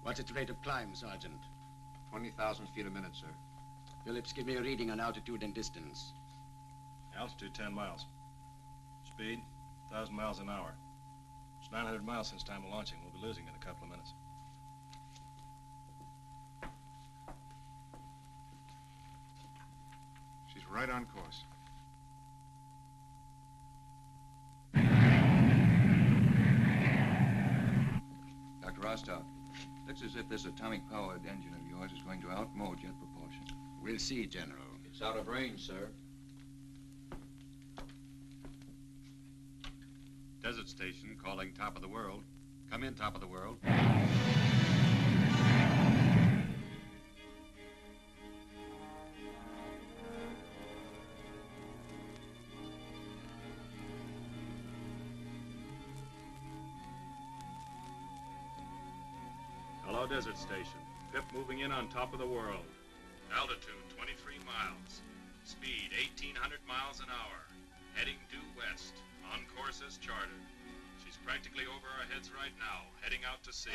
What's its rate of climb, Sergeant? 20,000 feet a minute, sir. Phillips, give me a reading on altitude and distance. Altitude, 10 miles. Speed, 1,000 miles an hour. It's 900 miles since time of launching. We'll be losing in a couple of minutes. She's right on course. Dr. Rostov, looks as if this atomic-powered engine of yours is going to outmode jet propulsion. We'll see, General. It's out of range, sir. Desert station calling top of the world. Come in, top of the world. Hello, Desert Station. Pip moving in on top of the world. Altitude, 23 miles. Speed, 1,800 miles an hour. Heading due west. On course as chartered. She's practically over our heads right now, heading out to sea.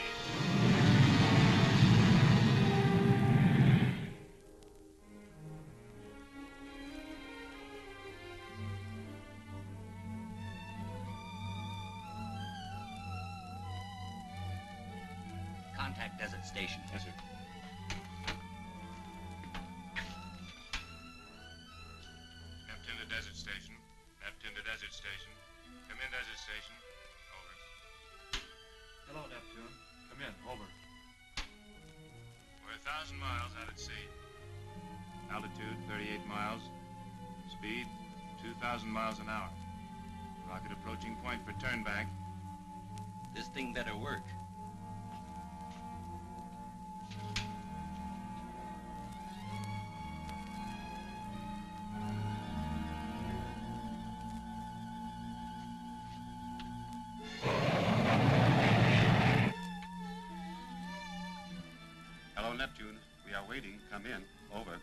Contact Desert Station. Yes, sir. Neptune to Desert Station. Neptune to Desert Station. Come in, Desert Station. Over. Hello, Neptune. Come in. Over. We're 1,000 miles out at sea. Altitude, 38 miles. Speed, 2,000 miles an hour. Rocket approaching point for turnback. This thing better work. Hello, Neptune. We are waiting. Come in. Over.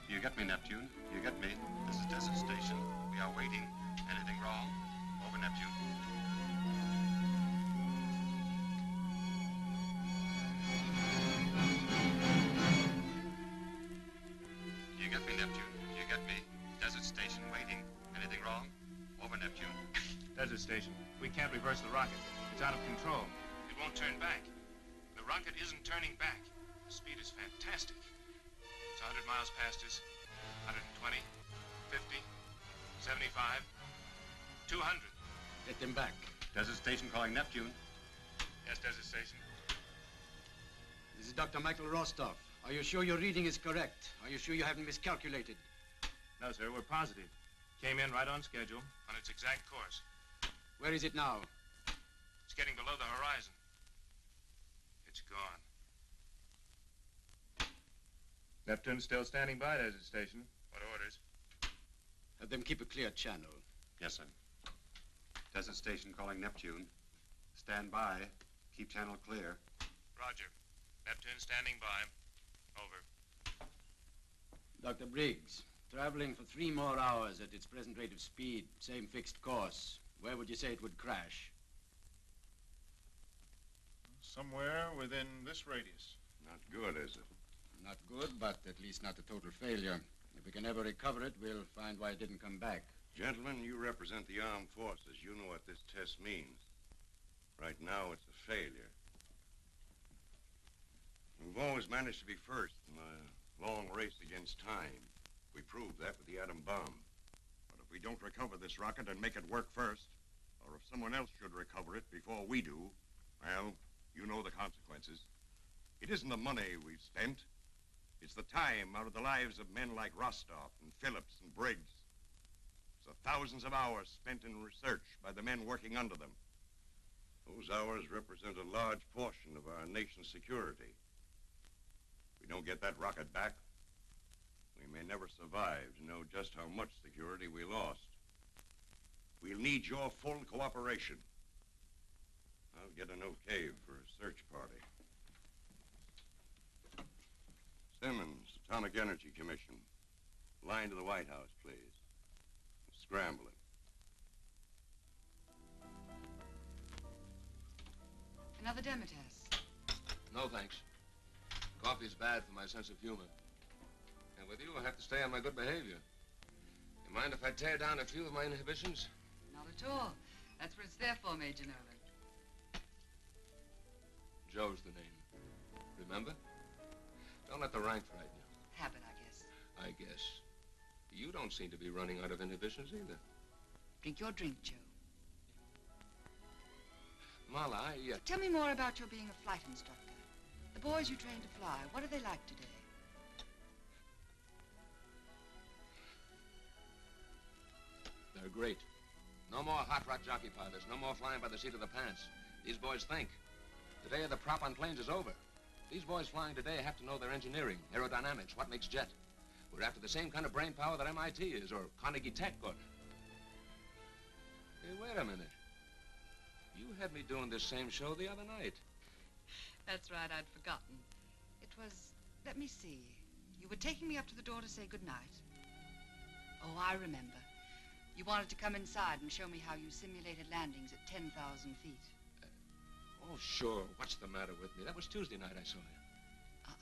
Do you get me, Neptune? Do you get me? This is Desert Station. We are waiting. Anything wrong? Over, Neptune. Do you get me, Neptune? Do you get me? Desert Station waiting. Anything wrong? Over, Neptune. Desert Station, we can't reverse the rocket. It's out of control. It won't turn back. The rocket isn't turning back. The speed is fantastic. It's 100 miles past us. 120, 50, 75, 200. Get them back. Desert Station calling Neptune. Yes, Desert Station. This is Dr. Michael Rostov. Are you sure your reading is correct? Are you sure you haven't miscalculated? No, sir, we're positive. Came in right on schedule, on its exact course. Where is it now? It's getting below the horizon. It's gone. Neptune's still standing by, Desert Station. What orders? Have them keep a clear channel. Yes, sir. Desert Station calling Neptune. Stand by. Keep channel clear. Roger. Neptune standing by. Over. Dr. Briggs, traveling for 3 more hours at its present rate of speed, same fixed course, where would you say it would crash? Somewhere within this radius. Not good, is it? Not good, but at least not a total failure. If we can ever recover it, we'll find why it didn't come back. Gentlemen, you represent the armed forces. You know what this test means. Right now, it's a failure. We've always managed to be first in a long race against time. We proved that with the atom bomb. But if we don't recover this rocket and make it work first, or if someone else should recover it before we do, well, you know the consequences. It isn't the money we've spent. It's the time out of the lives of men like Rostov and Phillips and Briggs. It's the thousands of hours spent in research by the men working under them. Those hours represent a large portion of our nation's security. If we don't get that rocket back, we may never survive to know just how much security we lost. We'll need your full cooperation. I'll get an okay for a search party. Simmons, Atomic Energy Commission. Line to the White House, please. Scramble it. Another demo test. No, thanks. Coffee's bad for my sense of humor. And with you, I have to stay on my good behavior. You mind if I tear down a few of my inhibitions? Not at all. That's what it's there for, Major Nolan. Joe's the name. Remember? Don't let the rank frighten you. Habit, I guess. I guess. You don't seem to be running out of inhibitions either. Drink your drink, Joe. Marla, Tell me more about your being a flight instructor. The boys you train to fly, what are they like today? They're great. No more hot rod jockey pilots. No more flying by the seat of the pants. These boys think. The day of the prop on planes is over. These boys flying today have to know their engineering, aerodynamics, what makes jet. We're after the same kind of brain power that MIT is, or Carnegie Tech, or... Hey, wait a minute. You had me doing this same show the other night. That's right, I'd forgotten. It was, let me see. You were taking me up to the door to say goodnight. Oh, I remember. You wanted to come inside and show me how you simulated landings at 10,000 feet. Oh, sure. What's the matter with me? That was Tuesday night I saw you.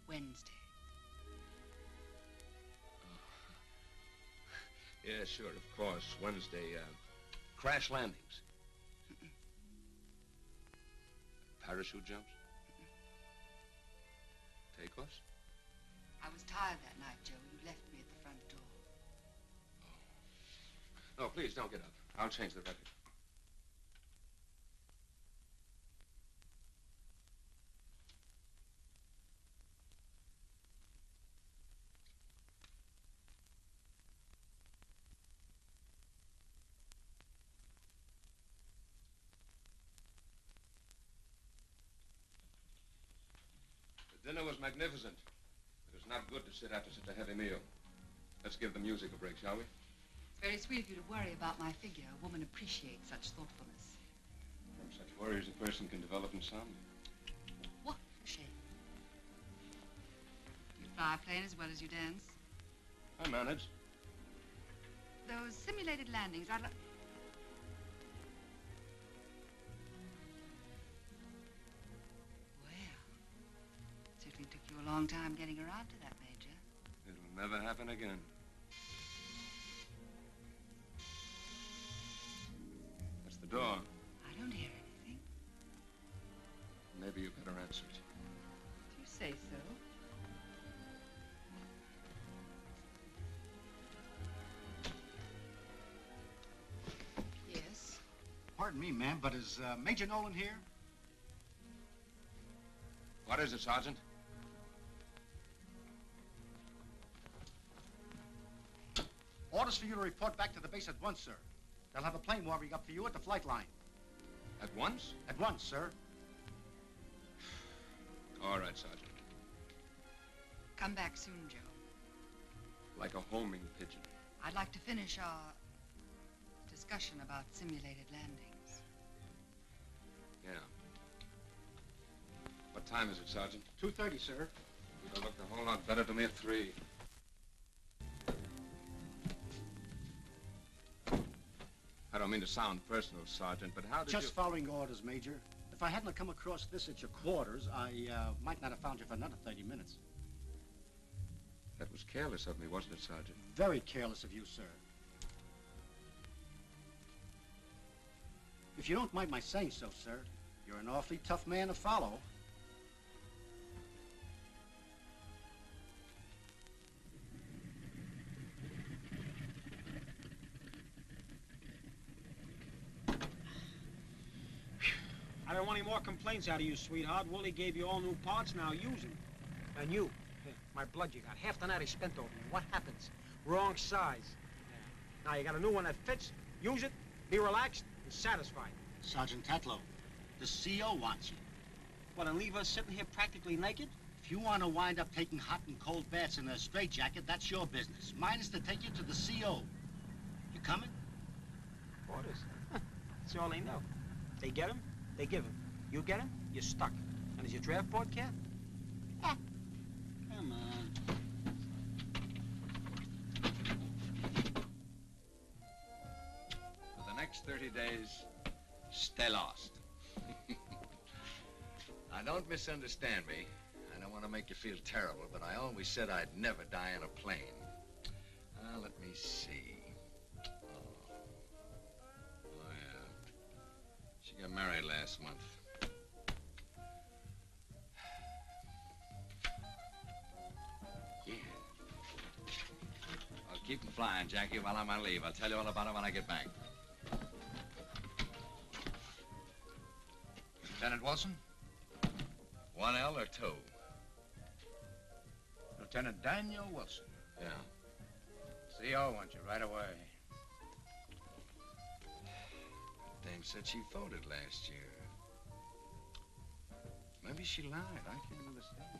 Wednesday. Yeah, sure, of course. Wednesday, crash landings. Parachute jumps? Takeoffs? I was tired that night, Joe. You left me at the front door. No, please, don't get up. I'll change the record. The dinner was magnificent. It was not good to sit after such a heavy meal. Let's give the music a break, shall we? It's very sweet of you to worry about my figure. A woman appreciates such thoughtfulness. From such worries, a person can develop insomnia. What a shame. You fly a plane as well as you dance? I manage. Those simulated landings, I'd like... Well, it certainly took you a long time getting around to that, Major. It'll never happen again. That's the door. I don't hear anything. Maybe you better answer it. Do you say so? Yes. Pardon me, ma'am, but is Major Nolan here? What is it, Sergeant? Orders for you to report back to the base at once, sir. They'll have a plane warming up for you at the flight line. At once? At once, sir. All right, Sergeant. Come back soon, Joe. Like a homing pigeon. I'd like to finish our discussion about simulated landings. Yeah. What time is it, Sergeant? 2:30, sir. You'd have looked a whole lot better to me at 3. I don't mean to sound personal, Sergeant, but how did Just you... following orders, Major. If I hadn't come across this at your quarters, I might not have found you for another 30 minutes. That was careless of me, wasn't it, Sergeant? Very careless of you, sir. If you don't mind my saying so, sir, you're an awfully tough man to follow. I don't want any more complaints out of you, sweetheart. Wooly gave you all new parts, now use them. And you, my blood you got. Half the night I spent over you. What happens? Wrong size. Yeah. Now you got a new one that fits, use it, be relaxed, and satisfied. Sergeant Tatlow, the CO wants you. What, and leave us sitting here practically naked? If you want to wind up taking hot and cold baths in a straitjacket, that's your business. Mine is to take you to the CO. You coming? Orders. That's all they know. They get him, they give him. You get him, you're stuck. And is your draft board cat? Come on. For the next 30 days, stay lost. Now, don't misunderstand me. I don't want to make you feel terrible, but I always said I'd never die in a plane. Let me see. Oh, yeah. She got married last month. Yeah. Well, keep them flying, Jackie, while I'm on leave. I'll tell you all about it when I get back. Lieutenant Wilson? 1L or 2? Lieutenant Daniel Wilson. Yeah. CO wants you right away. Dame said she voted last year. Maybe she lied. I can't understand.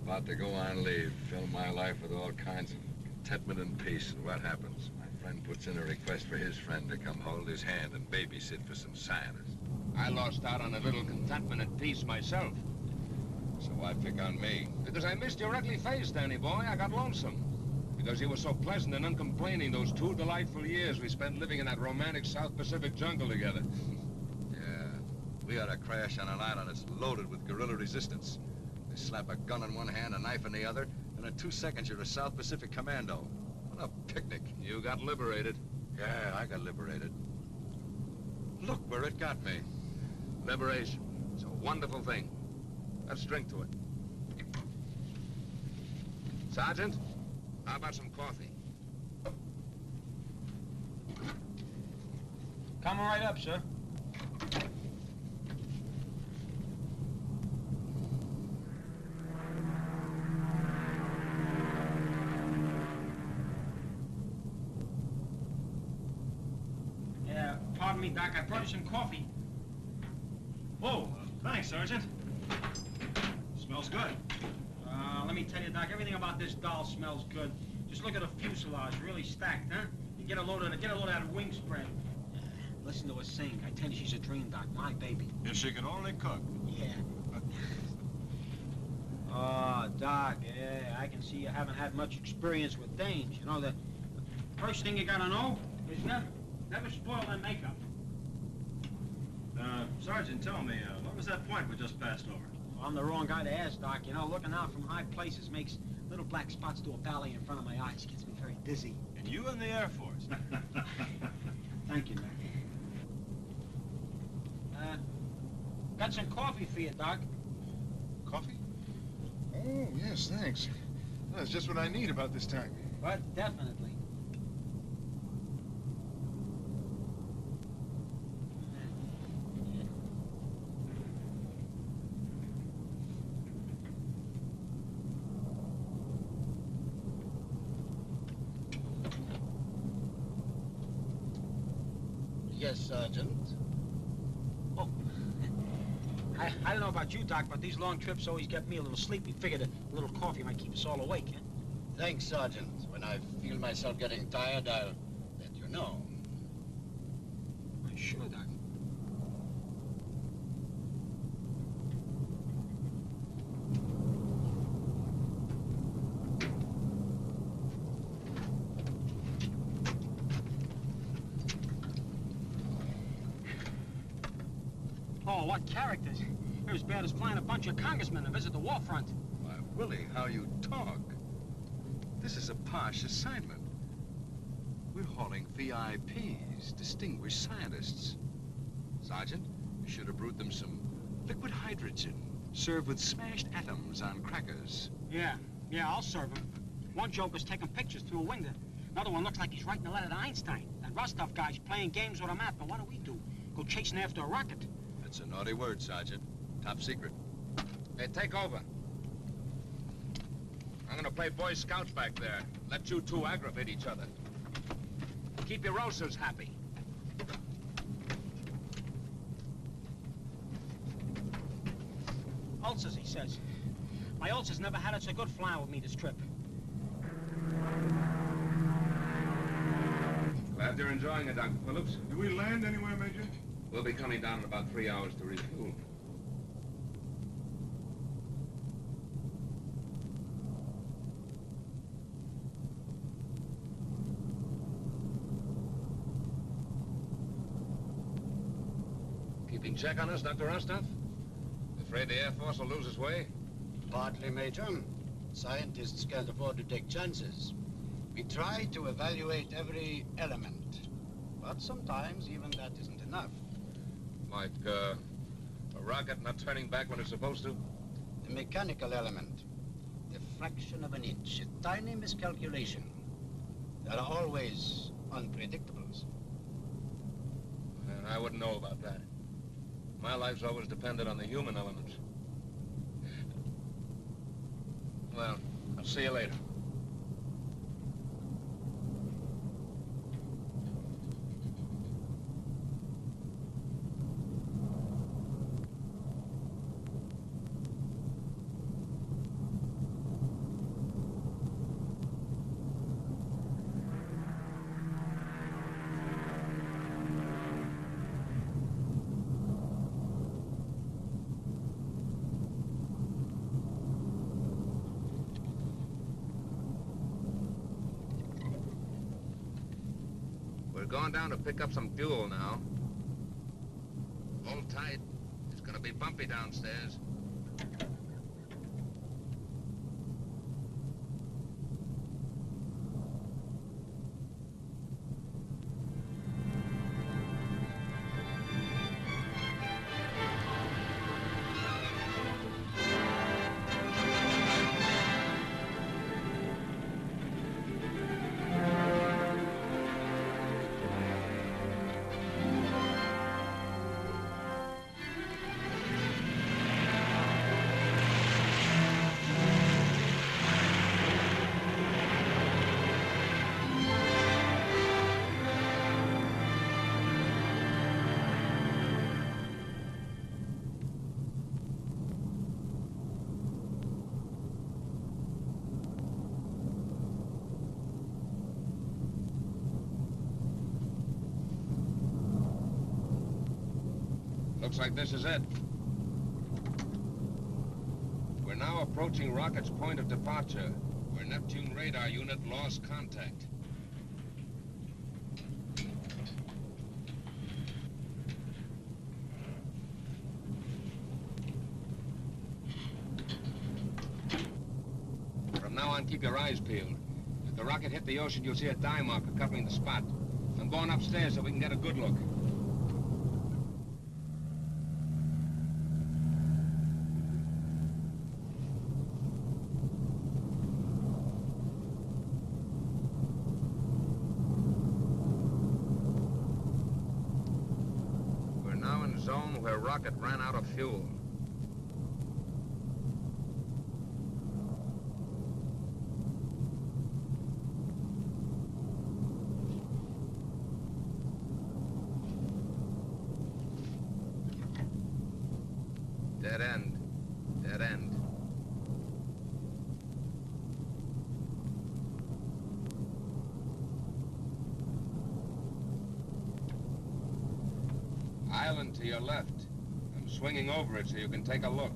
About to go on leave, fill my life with all kinds of contentment and peace, and what happens? My friend puts in a request for his friend to come hold his hand and babysit for some scientists. I lost out on a little contentment and peace myself. So why pick on me? Because I missed your ugly face, Danny boy. I got lonesome. Because you were so pleasant and uncomplaining those 2 delightful years we spent living in that romantic South Pacific jungle together. Yeah, we ought to crash on an island that's loaded with guerrilla resistance. They slap a gun in one hand, a knife in the other, and in 2 seconds you're a South Pacific commando. What a picnic. You got liberated. Yeah, I got liberated. Look where it got me. Liberation. It's a wonderful thing. Let's drink to it. Sergeant, how about some coffee? Coming right up, sir. Yeah, pardon me, Doc. I brought you some coffee. Oh, thanks, Sergeant. Smells good. Let me tell you, Doc, everything about this doll smells good. Just look at the fuselage, really stacked, huh? You get a load of that wing spread. Listen to her sing. I tell you, she's a dream, Doc. My baby. If she could only cook. Yeah. Oh, Doc, yeah, I can see you haven't had much experience with dames. You know, the first thing you gotta know is never spoil that makeup. Sergeant, tell me, what was that point we just passed over? Well, I'm the wrong guy to ask, Doc. You know, looking out from high places makes little black spots do a ballet in front of my eyes. Gets me very dizzy. And you in the Air Force. Thank you, Doc. Got some coffee for you, Doc. Coffee? Oh, yes, thanks. That's just what I need about this time. But definitely. Yes, Sergeant. Oh, I don't know about you, Doc, but these long trips always get me a little sleepy. Figured a little coffee might keep us all awake, huh? Thanks, Sergeant. When I feel myself getting tired, I'll let you know. Sure, Doc. Oh, what characters. They're as bad as flying a bunch of congressmen to visit the war front. Why, Willie, how you talk. This is a posh assignment. We're hauling VIPs, distinguished scientists. Sergeant, you should have brewed them some liquid hydrogen, served with smashed atoms on crackers. Yeah, I'll serve them. One joker's taking pictures through a window. Another one looks like he's writing a letter to Einstein. That Rostov guy's playing games with a map, and what do? Go chasing after a rocket. That's a naughty word, Sergeant. Top secret. Hey, take over. I'm gonna play Boy Scouts back there. Let you two aggravate each other. Keep your rosers happy. Ulcers, he says. My ulcers never had it so good flying with me this trip. Glad you're enjoying it, Dr. Phillips. Do we land anywhere, Major? We'll be coming down in about 3 hours to refuel. Keeping check on us, Dr. Rostov? Afraid the Air Force will lose its way? Partly, Major. Scientists can't afford to take chances. We try to evaluate every element. But sometimes even that isn't enough. Like, a rocket not turning back when it's supposed to? The mechanical element. The fraction of an inch. A tiny miscalculation. There are always unpredictables. And I wouldn't know about that. My life's always depended on the human element. Well, I'll see you later. Going down to pick up some fuel now. Hold tight. It's gonna be bumpy downstairs. Looks like this is it. We're now approaching rocket's point of departure, where Neptune radar unit lost contact. From now on, keep your eyes peeled. If the rocket hit the ocean, you'll see a dye marker covering the spot. I'm going upstairs so we can get a good look. Zone where rocket ran out of fuel. Dead end. Dead end. Island to your left. I'm swinging over it so you can take a look.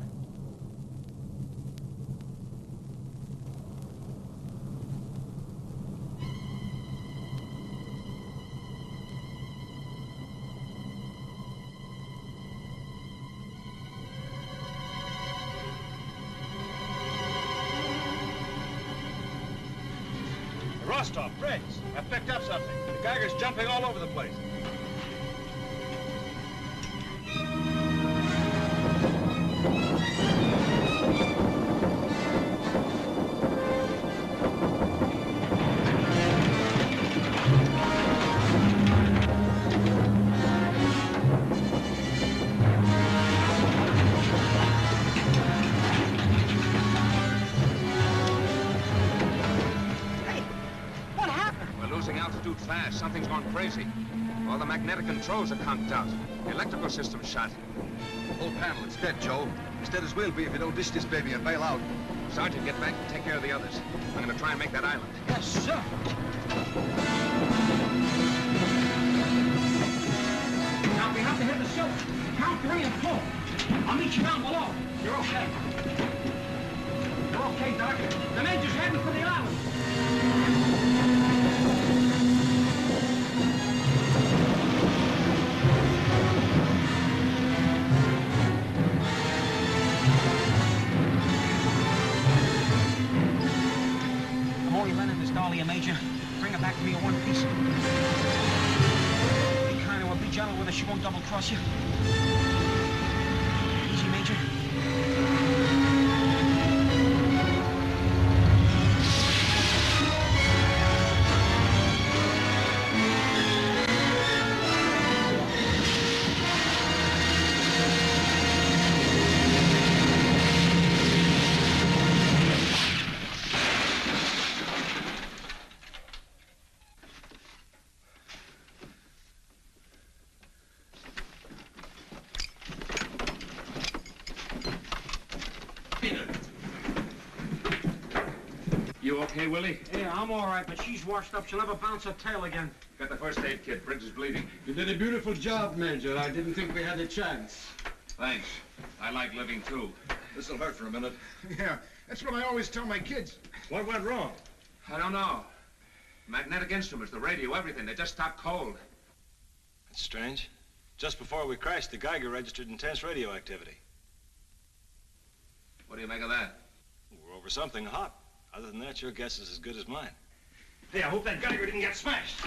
Rostov, Briggs, I picked up something. The Geiger's jumping all over the place. Fast. Something's gone crazy. All the magnetic controls are conked out. The electrical system's shot. The whole panel, it's dead, Joe. As dead as we'll be if you don't dish this baby and bail out. Sergeant, get back and take care of the others. I'm gonna try and make that island. Yes, sir. Now, we have to hit the silver. Count 3 and pull. I'll meet you down below. You're okay. You're okay, Doc. The Major's heading for the island. she won't double-cross you. Easy, Major. You okay, Willie? Yeah, I'm all right, but she's washed up. She'll never bounce her tail again. Got the first aid kit. Briggs is bleeding. You did a beautiful job, Major. I didn't think we had a chance. Thanks. I like living, too. This'll hurt for a minute. Yeah, that's what I always tell my kids. What went wrong? I don't know. Magnetic instruments, the radio, everything. They just stopped cold. That's strange. Just before we crashed, the Geiger registered intense radioactivity. What do you make of that? We're over something hot. Other than that, your guess is as good as mine. Hey, I hope that Geiger didn't get smashed.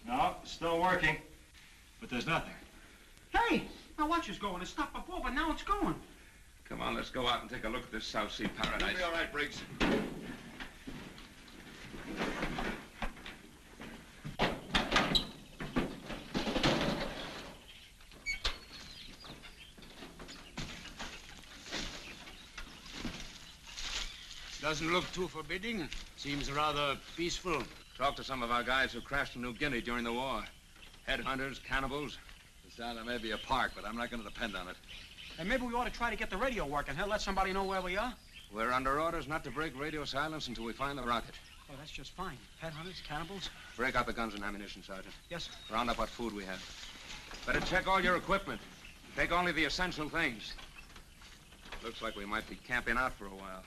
No, still working. But there's nothing. Hey, now watch us going. It stopped before, but now it's going. Come on, let's go out and take a look at this South Sea paradise. You'll be all right, Briggs. Doesn't look too forbidding. Seems rather peaceful. Talk to some of our guys who crashed in New Guinea during the war. Headhunters, cannibals. This island may be a park, but I'm not going to depend on it. And maybe we ought to try to get the radio working. Hell, let somebody know where we are. We're under orders not to break radio silence until we find the rocket. Oh, that's just fine. Headhunters, cannibals. Break out the guns and ammunition, Sergeant. Yes, sir. Round up what food we have. Better check all your equipment. Take only the essential things. Looks like we might be camping out for a while.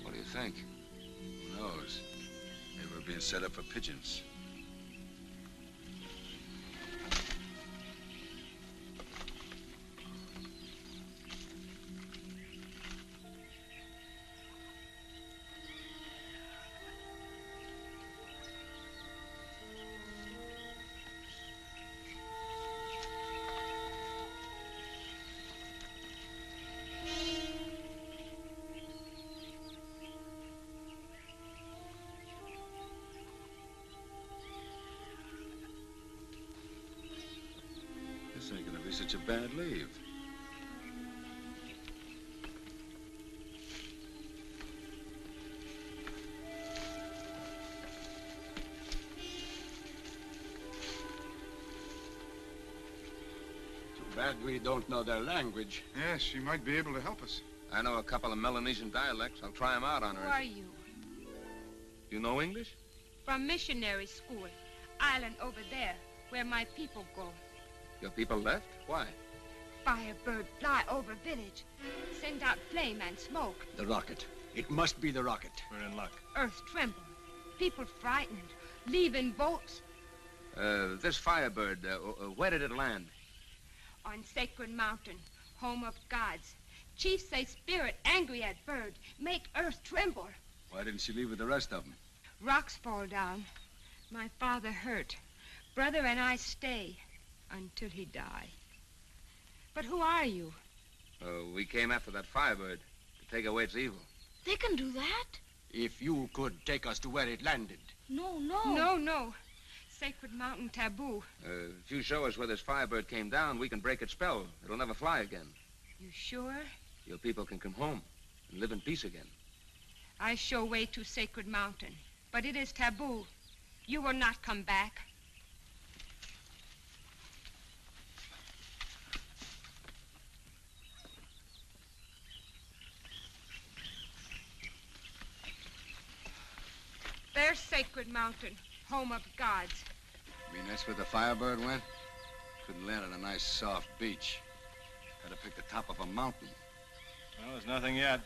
What do you think? Who knows? Maybe we're being set up for pigeons. This ain't gonna be such a bad leave. Too bad we don't know their language. Yes, she might be able to help us. I know a couple of Melanesian dialects. I'll try them out on her. Who are you? You know English? From missionary school. Island over there, where my people go. Your people left? Why? Firebird fly over village. Send out flame and smoke. The rocket. It must be the rocket. We're in luck. Earth tremble. People frightened. Leaving boats. This Firebird, where did it land? On Sacred Mountain, home of gods. Chiefs say spirit angry at bird. Make earth tremble. Why didn't she leave with the rest of them? Rocks fall down. My father hurt. Brother and I stay until he die. But who are you? We came after that Firebird to take away its evil. They can do that? If you could take us to where it landed. No, no. No. Sacred Mountain taboo. If you show us where this Firebird came down, we can break its spell. It'll never fly again. You sure? Your people can come home and live in peace again. I show way to Sacred Mountain, but it is taboo. You will not come back. sacred mountain, home of gods. You mean that's where the Firebird went? Couldn't land on a nice, soft beach. Had to pick the top of a mountain. Well, there's nothing yet.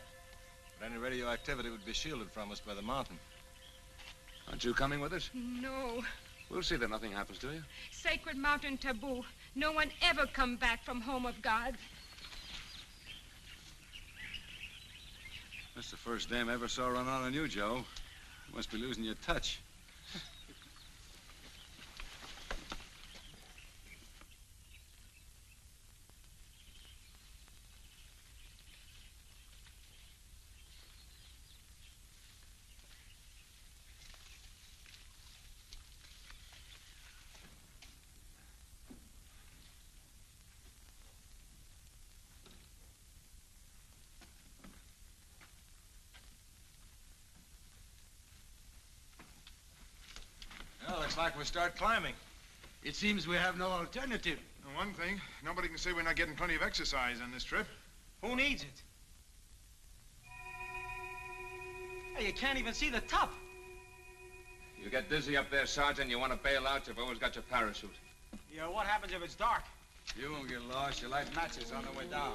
But any radioactivity would be shielded from us by the mountain. Aren't you coming with us? No. We'll see that nothing happens to you. Sacred mountain taboo. No one ever come back from home of gods. That's the first dame I ever saw run out on you, Joe. You must be losing your touch. Well, looks like we start climbing. It seems we have no alternative. One thing, nobody can say we're not getting plenty of exercise on this trip. Who needs it? Hey, you can't even see the top. You get dizzy up there, Sergeant, you want to bail out, you've always got your parachute. Yeah, what happens if it's dark? You won't get lost. You light matches on the way down.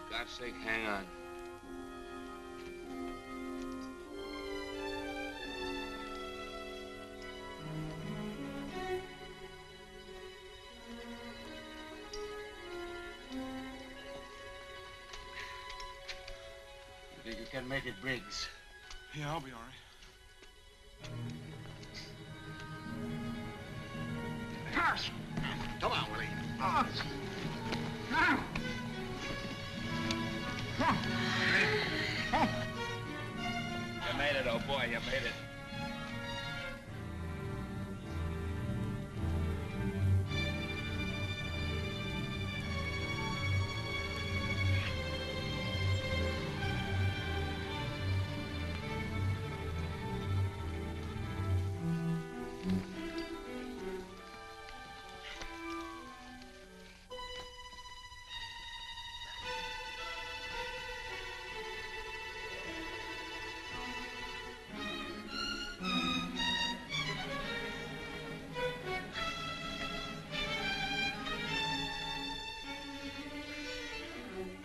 For God's sake, hang on. You think you can make it, Briggs? Yeah, I'll be all right. Gosh! Come on, Willie. Oh. Ah. You made it, oh boy, you made it.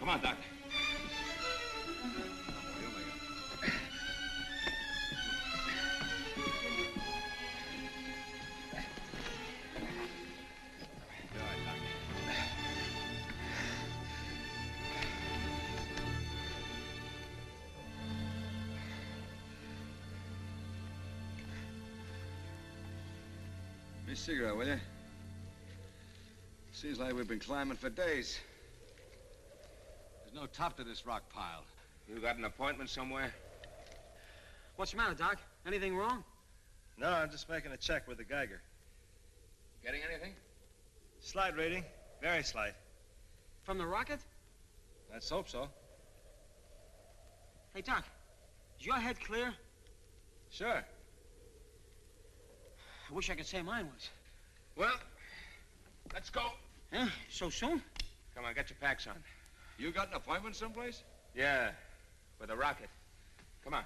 Come on, Doc. Me a cigarette, will you? Seems like we've been climbing for days. There's no top to this rock pile. You got an appointment somewhere? What's the matter, Doc? Anything wrong? No, I'm just making a check with the Geiger. Getting anything? Slight reading. Very slight. From the rocket? Let's hope so. Hey, Doc, is your head clear? Sure. I wish I could say mine was. Well, let's go. Huh? So soon? Come on, get your packs on. You got an appointment someplace? Yeah, with a rocket. Come on.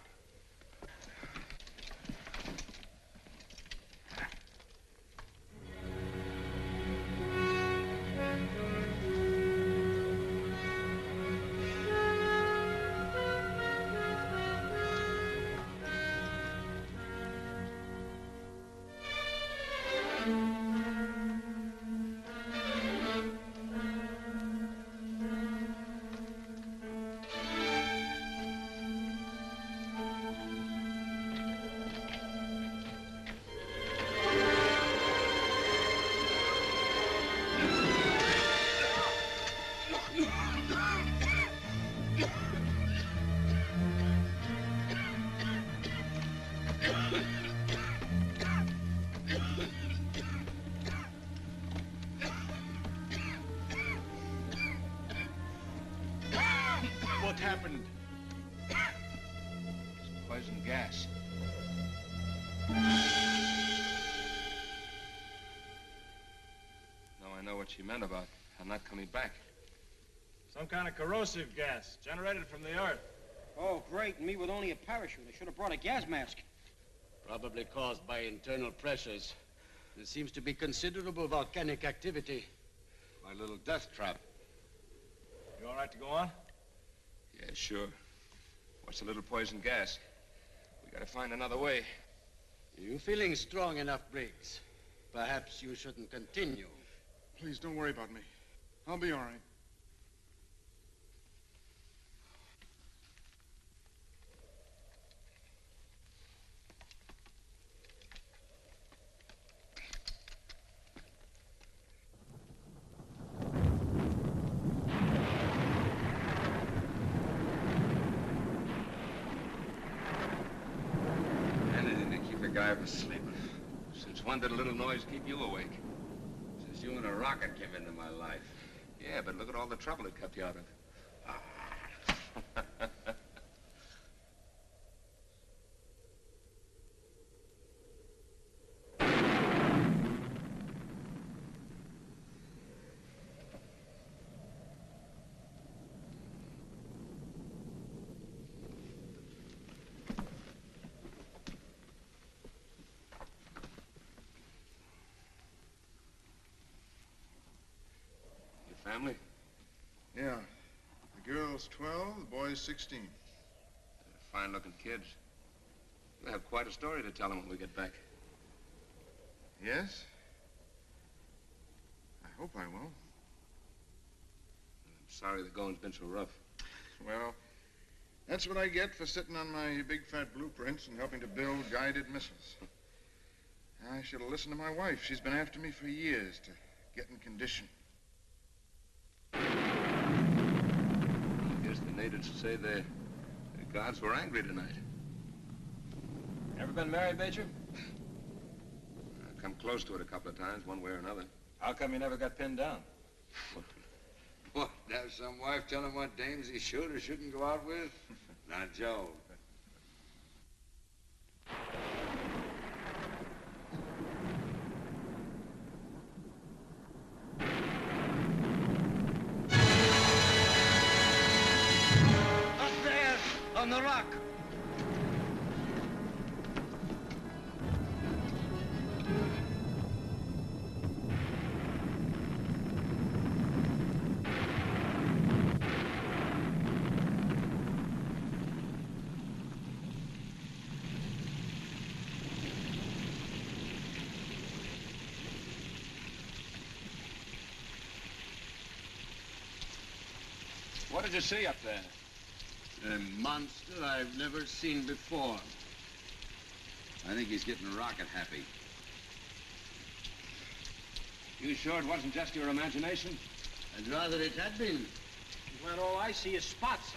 What happened? It's poison gas. Now I know what she meant about her not coming back. Some kind of corrosive gas generated from the earth. Oh, great. And me with only a parachute. I should have brought a gas mask. Probably caused by internal pressures. There seems to be considerable volcanic activity. My little death trap. You all right to go on? Yeah, sure. What's a little poison gas? We gotta find another way. You feeling strong enough, Briggs? Perhaps you shouldn't continue. Please don't worry about me. I'll be all right. Anything to keep a guy from sleeping. Since when did a little noise keep you awake? Since you and a rocket came into my life. Yeah, but look at all the trouble it kept you out of. Family? Yeah. The girl's 12, the boy's 16. Fine-looking kids. We'll have quite a story to tell them when we get back. Yes? I hope I will. I'm sorry the going's been so rough. Well, that's what I get for sitting on my big fat blueprints and helping to build guided missiles. I should have listened to my wife. She's been after me for years to get in condition. I guess the natives say the gods were angry tonight. Ever been married, Major? I've come close to it a couple of times, one way or another. How come you never got pinned down? What, have some wife tell him what dames he should or shouldn't go out with? Not Joe. Up there, on the rock. What did you see up there? A monster I've never seen before. I think he's getting rocket happy. You sure it wasn't just your imagination? I'd rather it had been. When all I see is spots.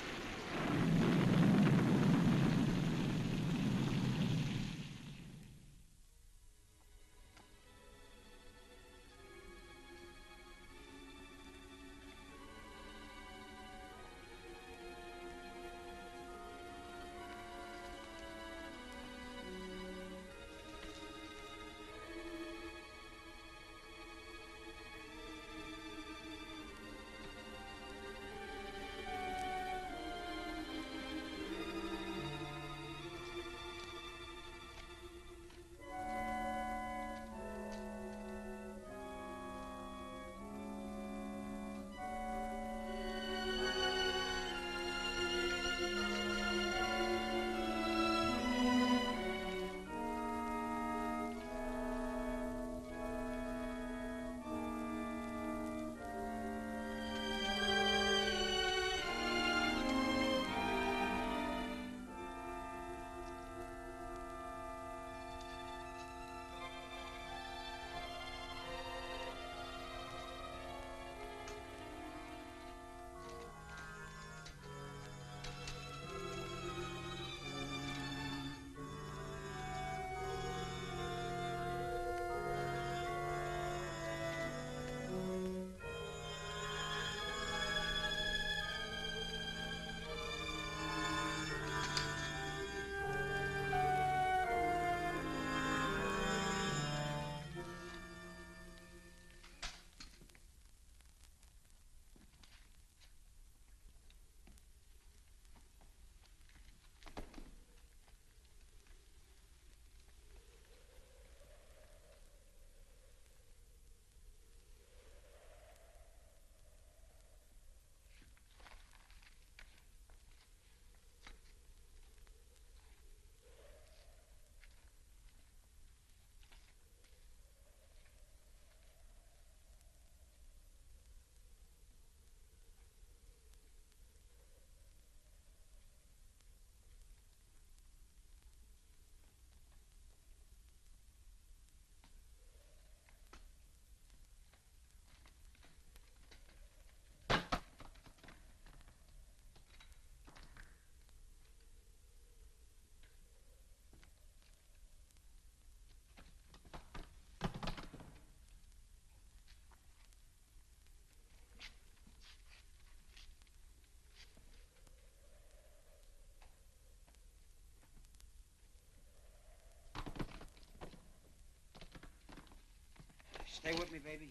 Stay with me, baby.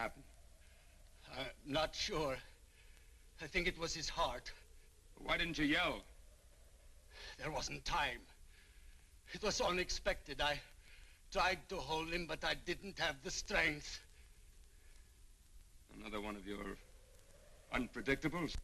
happened? I'm not sure. I think it was his heart. Why didn't you yell? There wasn't time. It was unexpected. I tried to hold him, but I didn't have the strength. Another one of your unpredictables?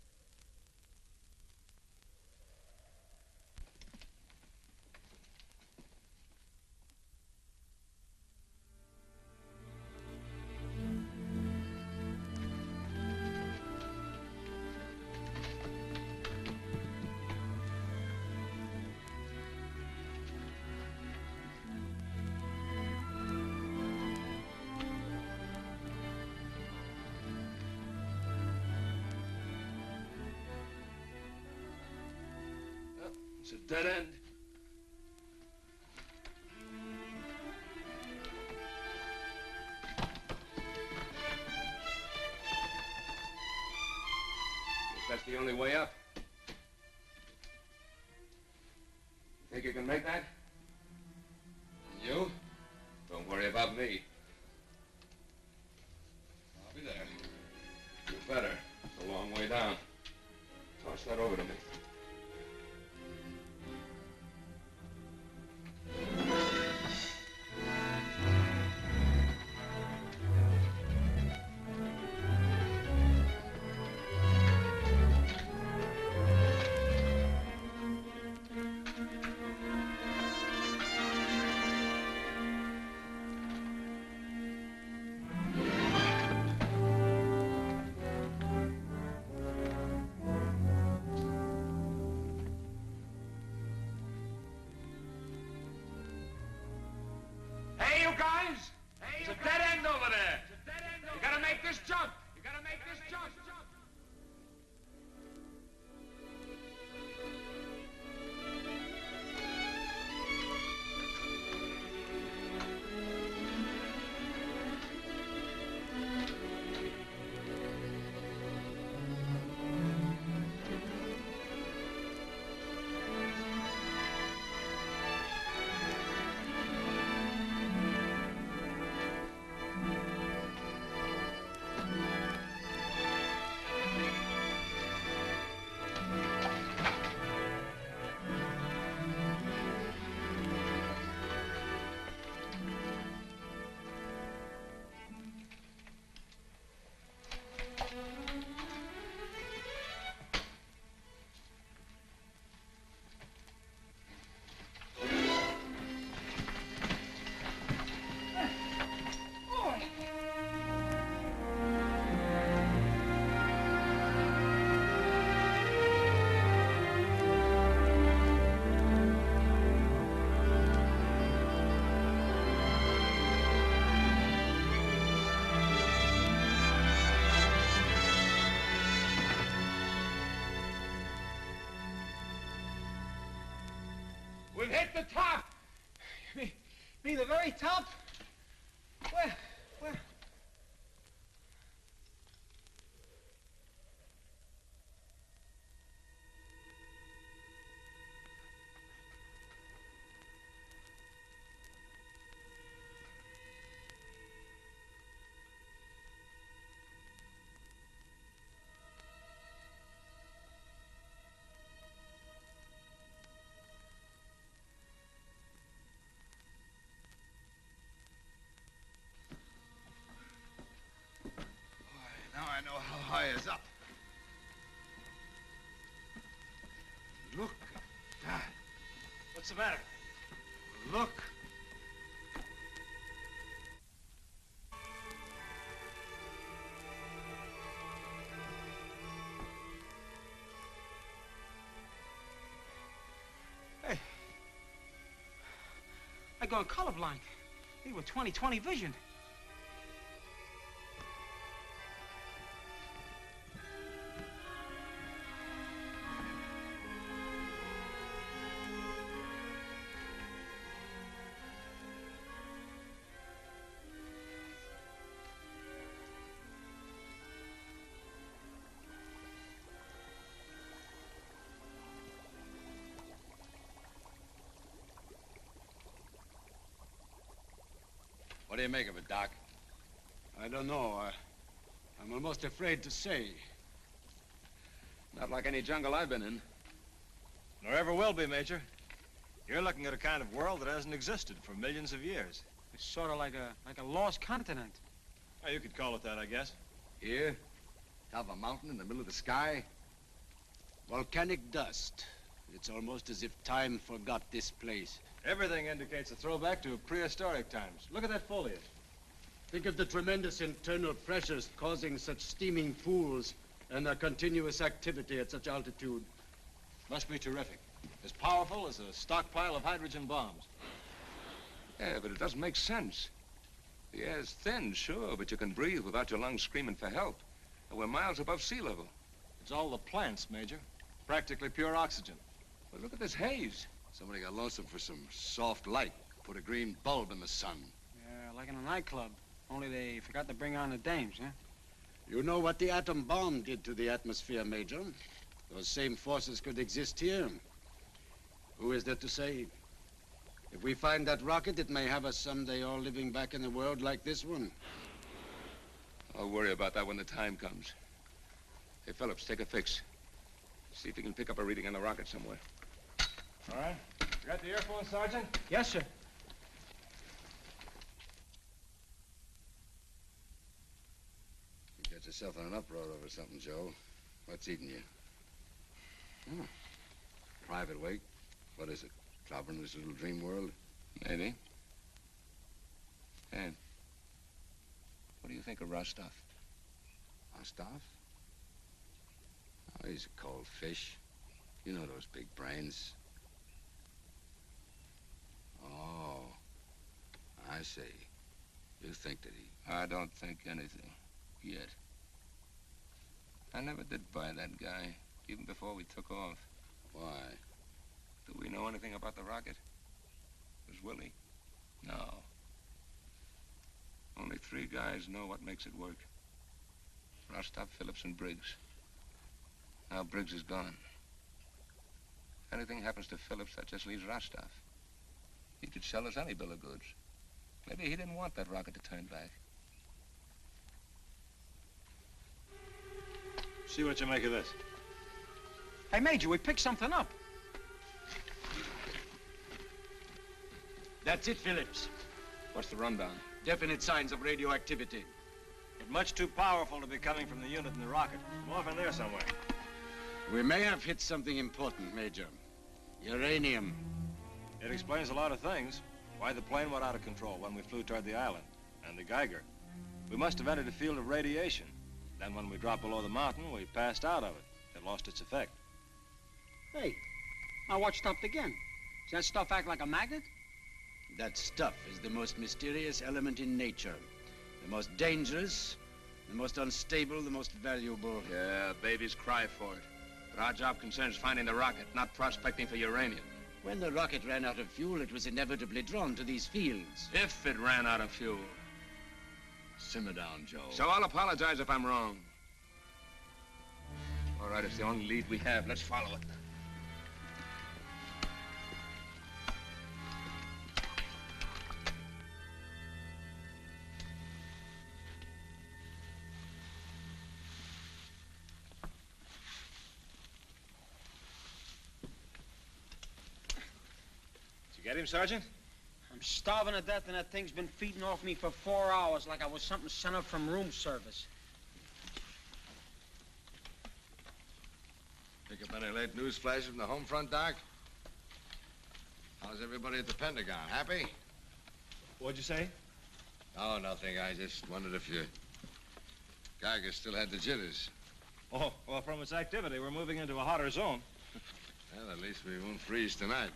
It's a dead end. Guess that's the only way up. Think you can make that? And you? Don't worry about me. I'll be there. You better. It's a long way down. Toss that over to me. Hey, you guys! There's a dead end over there. You gotta make this jump. You gotta make this jump. We've hit the top. Me, the very top? Where? Now I know how high is up. Look at that. What's the matter? Look. Hey. I gone colorblind. They were 20/20 vision. What do you make of it, Doc? I don't know. I'm almost afraid to say. Not like any jungle I've been in. Nor ever will be, Major. You're looking at a kind of world that hasn't existed for millions of years. It's sort of like a lost continent. Oh, you could call it that, I guess. Here? Top of a mountain in the middle of the sky? Volcanic dust. It's almost as if time forgot this place. Everything indicates a throwback to prehistoric times. Look at that foliage. Think of the tremendous internal pressures causing such steaming pools and their continuous activity at such altitude. Must be terrific. As powerful as a stockpile of hydrogen bombs. Yeah, but it doesn't make sense. The air's thin, sure, but you can breathe without your lungs screaming for help. And we're miles above sea level. It's all the plants, Major. Practically pure oxygen. But look at this haze. Somebody got lonesome for some soft light. Put a green bulb in the sun. Yeah, like in a nightclub. Only they forgot to bring on the dames, huh? You know what the atom bomb did to the atmosphere, Major? Those same forces could exist here. Who is there to say? If we find that rocket, it may have us someday all living back in a world like this one. I'll worry about that when the time comes. Hey, Phillips, take a fix. See if you can pick up a reading on the rocket somewhere. All right. You got the earphone, Sergeant? Yes, sir. You got yourself on an uproad over something, Joe. What's eating you? Oh. Private wake. What is it? Clobbering this little dream world? Maybe. Hey, what do you think of Rostov? Rostov? Oh, he's a cold fish. You know those big brains. Oh, I see. You think that he... I don't think anything. Yet. I never did buy that guy, even before we took off. Why? Do we know anything about the rocket? Does Willie? No. Only 3 guys know what makes it work. Rostov, Phillips, and Briggs. Now Briggs is gone. If anything happens to Phillips, that just leaves Rostov. He could sell us any bill of goods. Maybe he didn't want that rocket to turn back. See what you make of this. Hey, Major, we picked something up. That's it, Phillips. What's the rundown? Definite signs of radioactivity. But much too powerful to be coming from the unit in the rocket. I'm off in there somewhere. We may have hit something important, Major. Uranium. It explains a lot of things. Why the plane went out of control when we flew toward the island. And the Geiger. We must have entered a field of radiation. Then when we dropped below the mountain, we passed out of it. It lost its effect. Hey, my watch stopped again. Does that stuff act like a magnet? That stuff is the most mysterious element in nature. The most dangerous, the most unstable, the most valuable. Yeah, babies cry for it. But our job concerns finding the rocket, not prospecting for uranium. When the rocket ran out of fuel, it was inevitably drawn to these fields. If it ran out of fuel. Simmer down, Joe. So I'll apologize if I'm wrong. All right, it's the only lead we have. Let's follow it. Did you get him, Sergeant? I'm starving to death, and that thing's been feeding off me for 4 hours like I was something sent up from room service. Pick up any late news flashes from the home front, Doc? How's everybody at the Pentagon? Happy? What'd you say? Oh, nothing. I just wondered if your Geiger still had the jitters. Oh, well, from its activity, we're moving into a hotter zone. Well, at least we won't freeze tonight.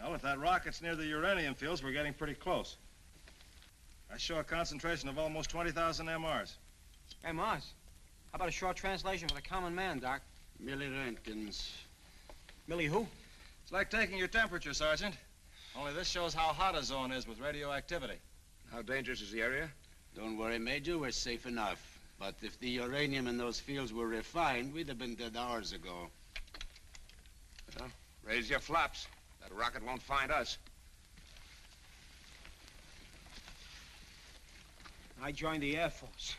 Well, if that rocket's near the uranium fields, we're getting pretty close. I show a concentration of almost 20,000 MRs. Hey, Mars, how about a short translation for the common man, Doc? Milliroentgens. Millie who? It's like taking your temperature, Sergeant. Only this shows how hot a zone is with radioactivity. How dangerous is the area? Don't worry, Major, we're safe enough. But if the uranium in those fields were refined, we'd have been dead hours ago. Well, raise your flaps. That rocket won't find us. I joined the Air Force.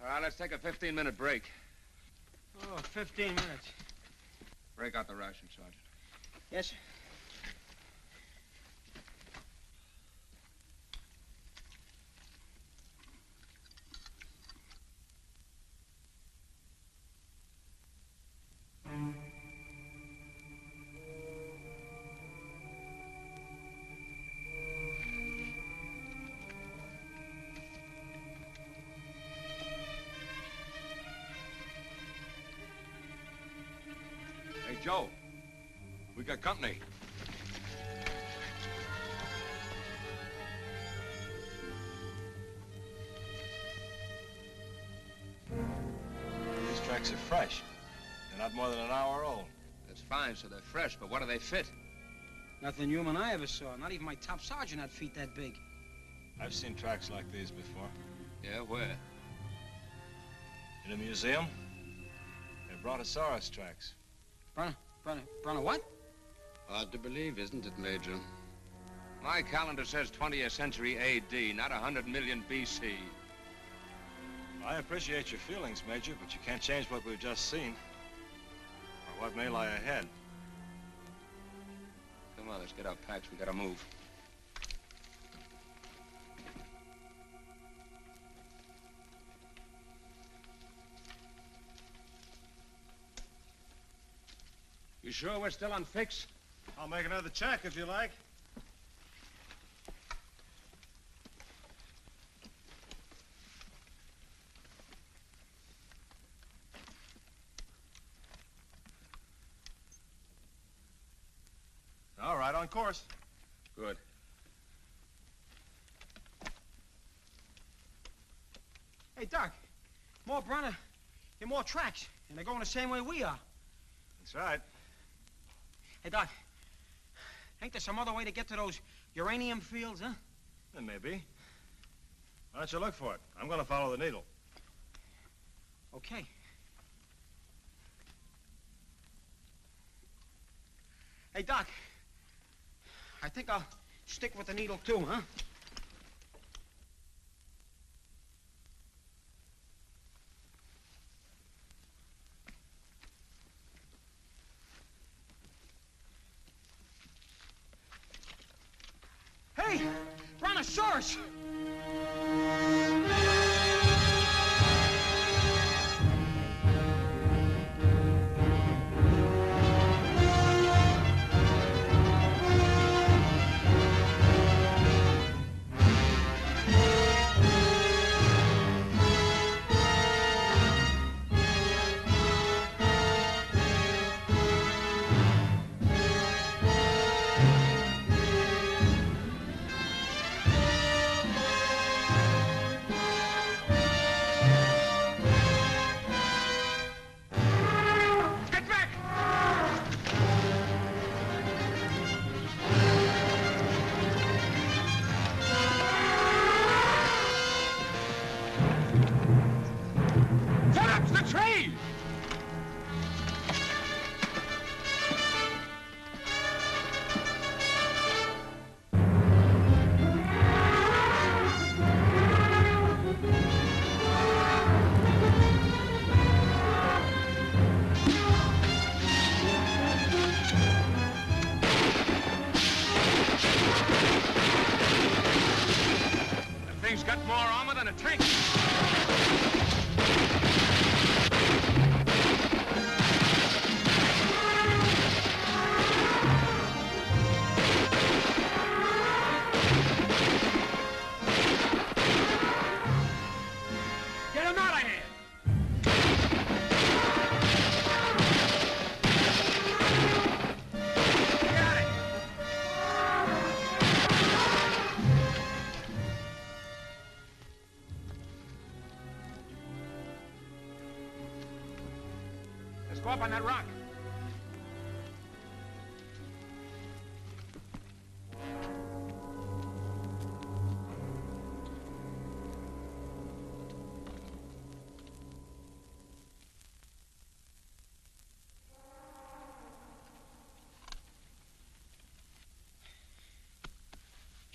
All right, let's take a 15-minute break. Oh, 15 minutes. Break out the ration, Sergeant. Yes, sir. Hey, Joe. We got company. These tracks are fresh. They're not more than an hour old. That's fine, so they're fresh, but what do they fit? Nothing human I ever saw. Not even my top sergeant had feet that big. I've seen tracks like these before. Yeah, where? In a museum. They're Brontosaurus tracks. Bronto what? Hard to believe, isn't it, Major? My calendar says 20th century A.D., not 100 million B.C. I appreciate your feelings, Major, but you can't change what we've just seen. Or what may lie ahead. Come on, let's get our packs. We gotta move. You sure we're still on fix? I'll make another check if you like. All right, on course. Good. Hey, Doc. More Bronto and more tracks. And they're going the same way we are. That's right. Hey, Doc. Ain't there some other way to get to those uranium fields, huh? There may be. Why don't you look for it? I'm going to follow the needle. Okay. Hey, Doc. I think I'll stick with the needle, too, huh? Hey! Brontosaurus! Go up on that rock.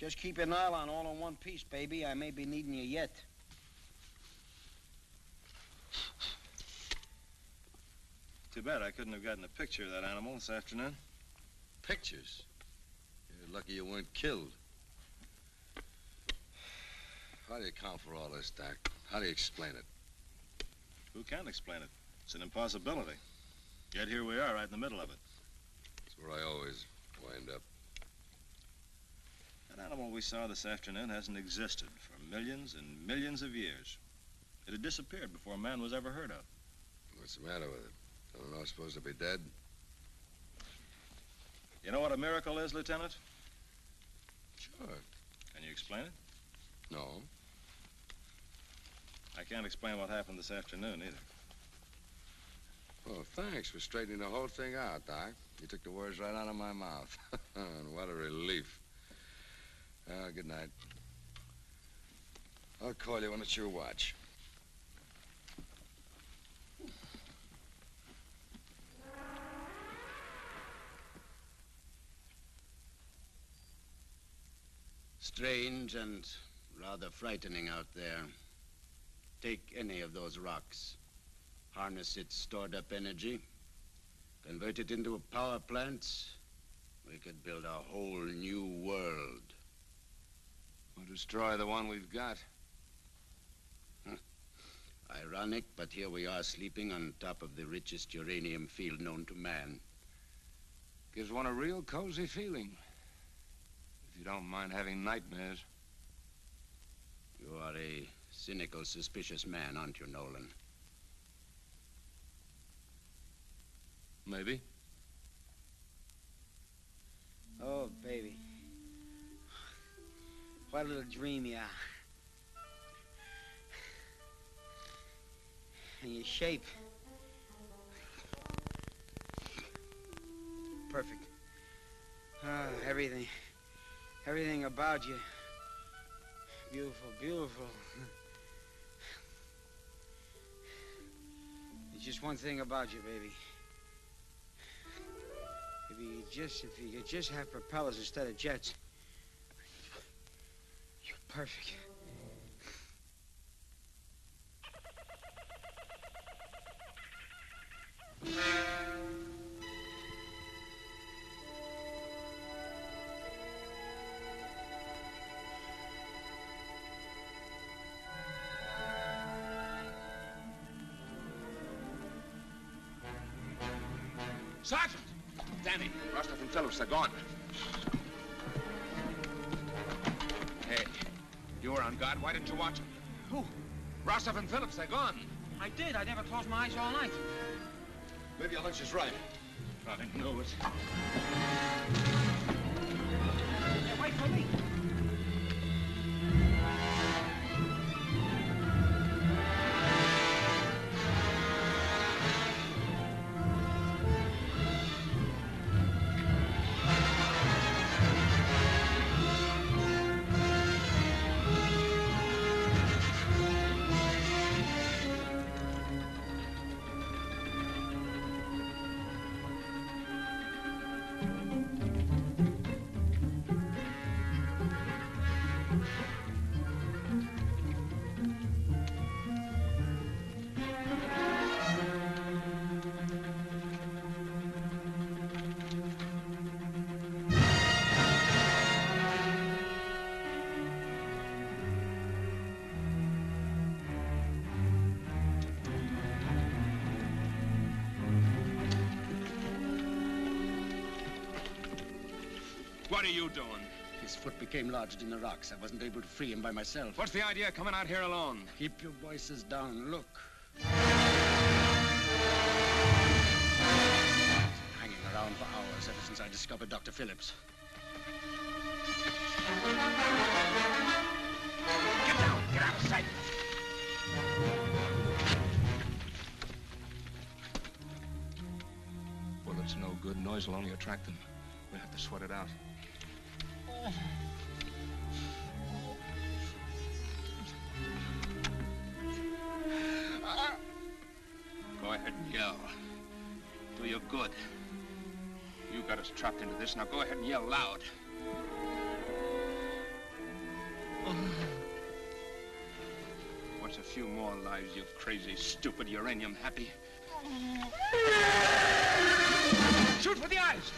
Just keep your nylon all in one piece, baby. I may be needing you yet. Too bad I couldn't have gotten a picture of that animal this afternoon. Pictures? You're lucky you weren't killed. How do you account for all this, Doc? How do you explain it? Who can explain it? It's an impossibility. Yet here we are, right in the middle of it. That's where I always wind up. That animal we saw this afternoon hasn't existed for millions and millions of years. It had disappeared before man was ever heard of. What's the matter with it? Don't know it's supposed to be dead? You know what a miracle is, Lieutenant? Sure. Can you explain it? No. I can't explain what happened this afternoon, either. Well, thanks for straightening the whole thing out, Doc. You took the words right out of my mouth. And what a relief. Good night. I'll call you when it's your watch. Strange and rather frightening out there. Take any of those rocks, harness its stored-up energy, convert it into a power plant, we could build a whole new world. Or destroy the one we've got. Ironic, but here we are sleeping on top of the richest uranium field known to man. Gives one a real cozy feeling. If you don't mind having nightmares. You are a cynical, suspicious man, aren't you, Nolan? Maybe. Oh, baby. What a little dream you are. And your shape. Perfect. Everything about you. Beautiful, beautiful. There's just one thing about you, baby. If you could just have propellers instead of jets. You're perfect. Sergeant! Danny, Rostov and Phillips, they're gone. Hey, you were on guard. Why didn't you watch them? Who? Rostov and Phillips, they're gone. I did. I never closed my eyes all night. Maybe your hunch is right. I knew it. Hey, wait for me. What are you doing? His foot became lodged in the rocks. I wasn't able to free him by myself. What's the idea of coming out here alone? Keep your voices down. Look. Hanging around for hours ever since I discovered Dr. Phillips. Get down! Get out of sight! Well, it's no good. Noise will only attract them. We'll have to sweat it out. Go ahead and yell. Do you good. You got us trapped into this. Now go ahead and yell loud. wants a few more lives, you crazy, stupid, uranium happy. Shoot for the eyes!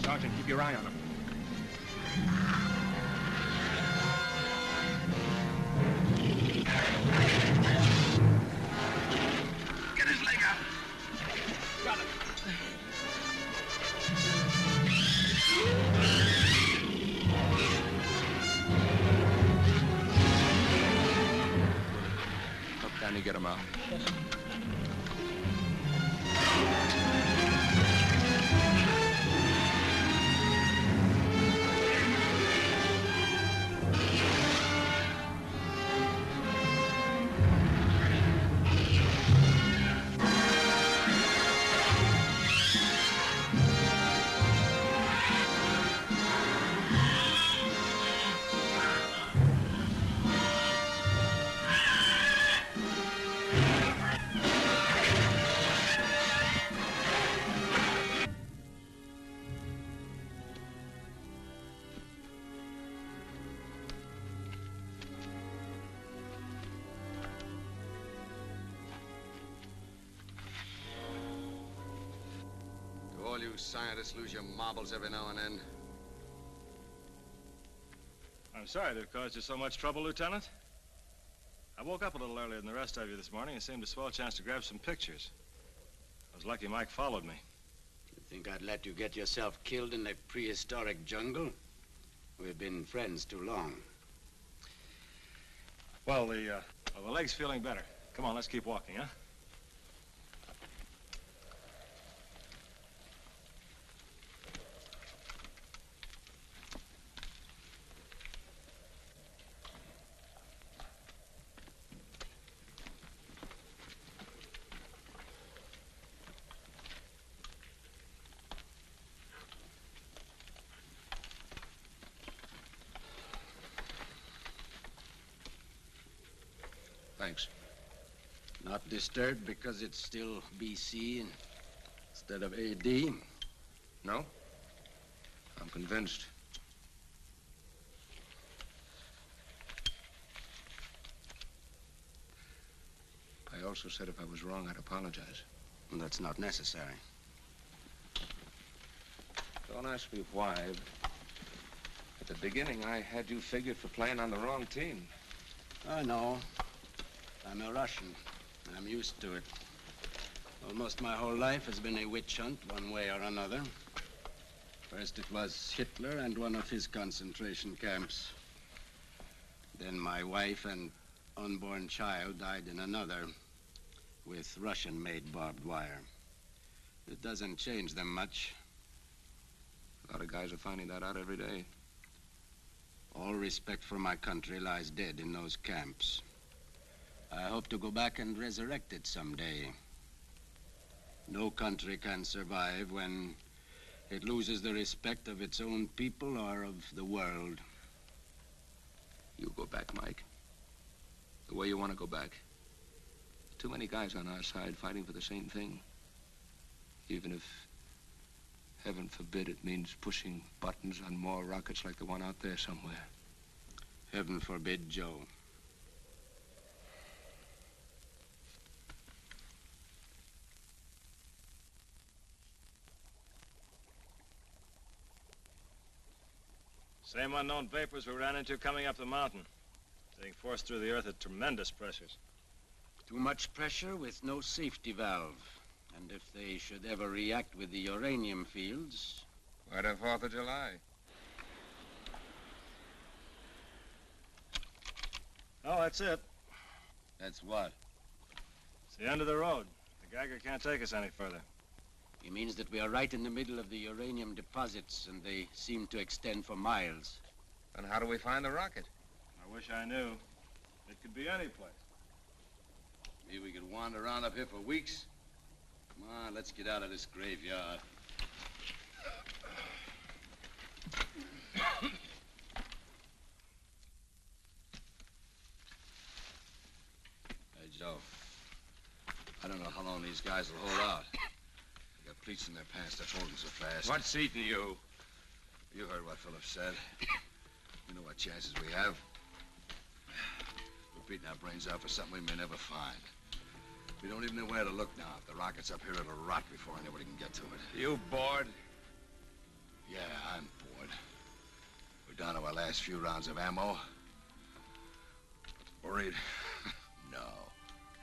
Sergeant, keep your eye on him. Get his leg out. Got it. Look, Danny, get him out. All you scientists lose your marbles every now and then. I'm sorry to have caused you so much trouble, Lieutenant. I woke up a little earlier than the rest of you this morning and seemed a swell chance to grab some pictures. I was lucky Mike followed me. You think I'd let you get yourself killed in the prehistoric jungle? We've been friends too long. Well, the leg's feeling better. Come on, let's keep walking, huh? Thanks. Not disturbed because it's still BC instead of AD? No? I'm convinced. I also said if I was wrong, I'd apologize. Well, that's not necessary. Don't ask me why. At the beginning, I had you figured for playing on the wrong team. I know. I'm a Russian. I'm used to it. Almost my whole life has been a witch hunt, one way or another. First it was Hitler and one of his concentration camps. Then my wife and unborn child died in another with Russian-made barbed wire. It doesn't change them much. A lot of guys are finding that out every day. All respect for my country lies dead in those camps. I hope to go back and resurrect it someday. No country can survive when it loses the respect of its own people or of the world. You go back, Mike. The way you want to go back. Too many guys on our side fighting for the same thing. Even if, heaven forbid, it means pushing buttons on more rockets like the one out there somewhere. Heaven forbid, Joe. Same unknown vapors we ran into coming up the mountain. Being forced through the earth at tremendous pressures. Too much pressure with no safety valve. And if they should ever react with the uranium fields... What a 4th of July? Oh, that's it. That's what? It's the end of the road. The Geiger can't take us any further. He means that we are right in the middle of the uranium deposits, and they seem to extend for miles. And how do we find the rocket? I wish I knew. It could be any place. Maybe we could wander around up here for weeks. Come on, let's get out of this graveyard. Hey, Joe. I don't know how long these guys will hold out. They got pleats in their pants. They're folding so fast. What's eating you? You heard what Philip said. You know what chances we have. We're beating our brains out for something we may never find. We don't even know where to look now. If the rocket's up here, it'll rot before anybody can get to it. You bored? Yeah, I'm bored. We're down to our last few rounds of ammo. Worried? No.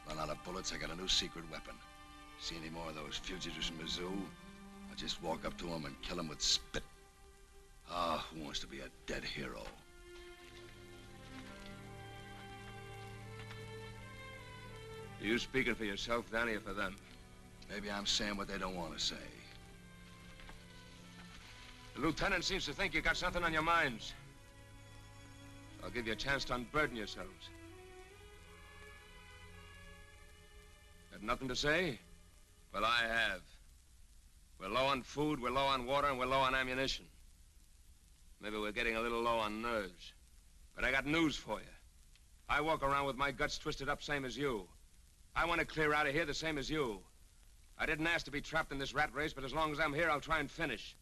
Run out of bullets, I got a new secret weapon. See any more of those fugitives from Mizzou? I'll just walk up to them and kill them with spit. Ah, who wants to be a dead hero? Are you speaking for yourself, Danny, or for them? Maybe I'm saying what they don't want to say. The lieutenant seems to think you got something on your minds. I'll give you a chance to unburden yourselves. Got nothing to say? Well, I have. We're low on food, we're low on water, and we're low on ammunition. Maybe we're getting a little low on nerves. But I got news for you. I walk around with my guts twisted up same as you. I want to clear out of here the same as you. I didn't ask to be trapped in this rat race, but as long as I'm here, I'll try and finish.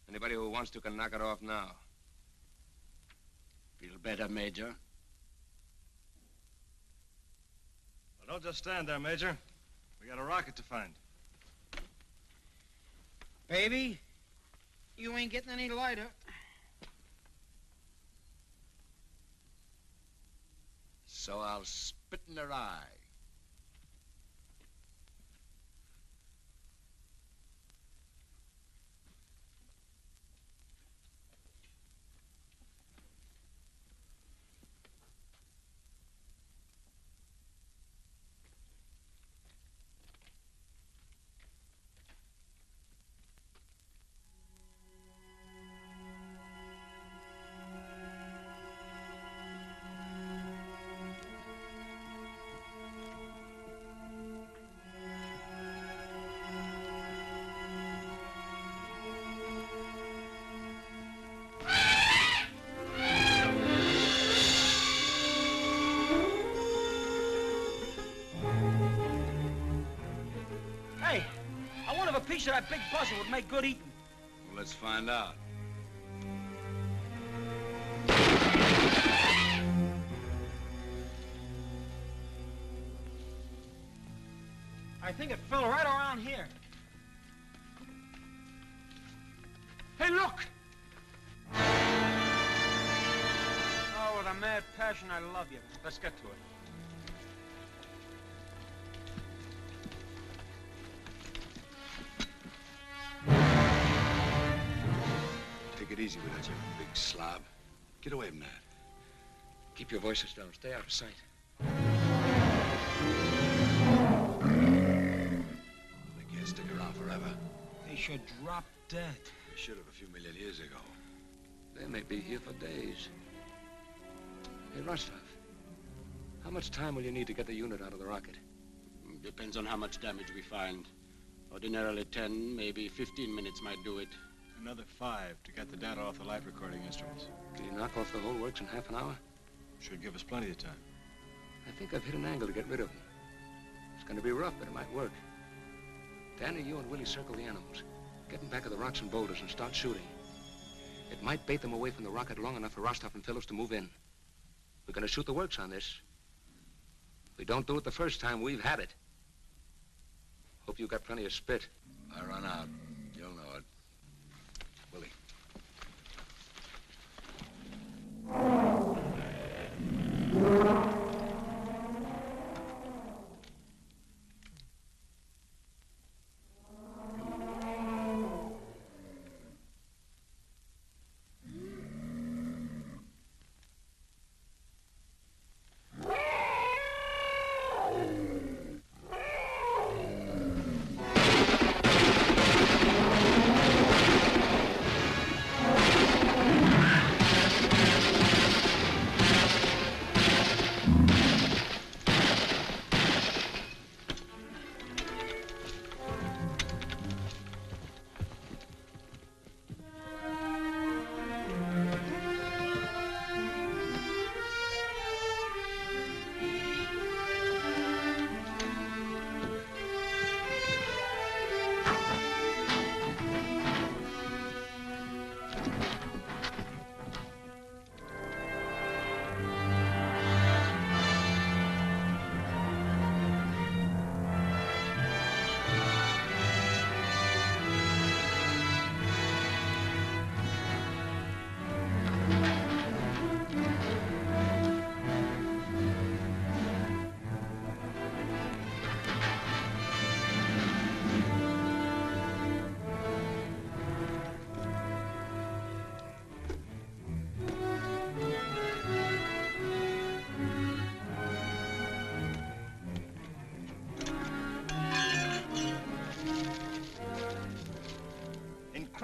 Anybody who wants to can knock it off now. Feel better, Major? Well, don't just stand there, Major. We got a rocket to find. Baby, you ain't getting any lighter. So I'll spit in their eye. A piece of that big buzzer would make good eating. Well, let's find out. I think it fell right around here. Hey, look! Oh, with a mad passion, I love you. Let's get to it. Take it easy with that, you big slob. Get away from that. Keep your voices down. Stay out of sight. They can't stick around forever. They should drop dead. They should have a few million years ago. They may be here for days. Hey, Rostov, how much time will you need to get the unit out of the rocket? Depends on how much damage we find. Ordinarily 10, maybe 15 minutes might do it. Another 5 to get the data off the life recording instruments. Can you knock off the whole works in half an hour? Should give us plenty of time. I think I've hit an angle to get rid of them. It's going to be rough, but it might work. Danny, you and Willie circle the animals. Get them back of the rocks and boulders and start shooting. It might bait them away from the rocket long enough for Rostov and Phillips to move in. We're going to shoot the works on this. If we don't do it the first time, we've had it. Hope you got plenty of spit. I run out. You'll know it. Willie.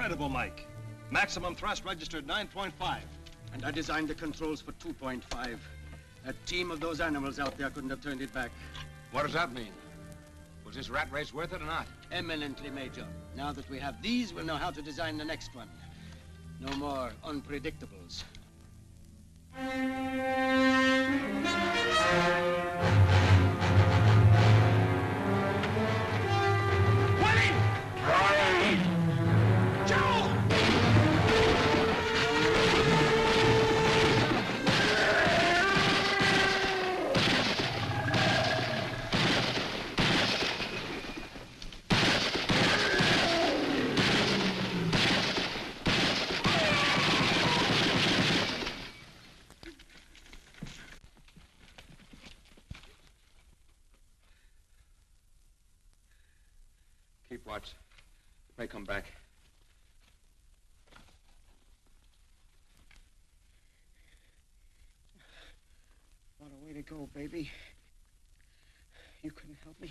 incredible, Mike. Maximum thrust registered 9.5. And I designed the controls for 2.5. A team of those animals out there couldn't have turned it back. What does that mean? Was this rat race worth it or not? Eminently, Major. Now that we have these, we'll know how to design the next one. No more unpredictables. Keep watch. It may come back. What a way to go, baby. You couldn't help me.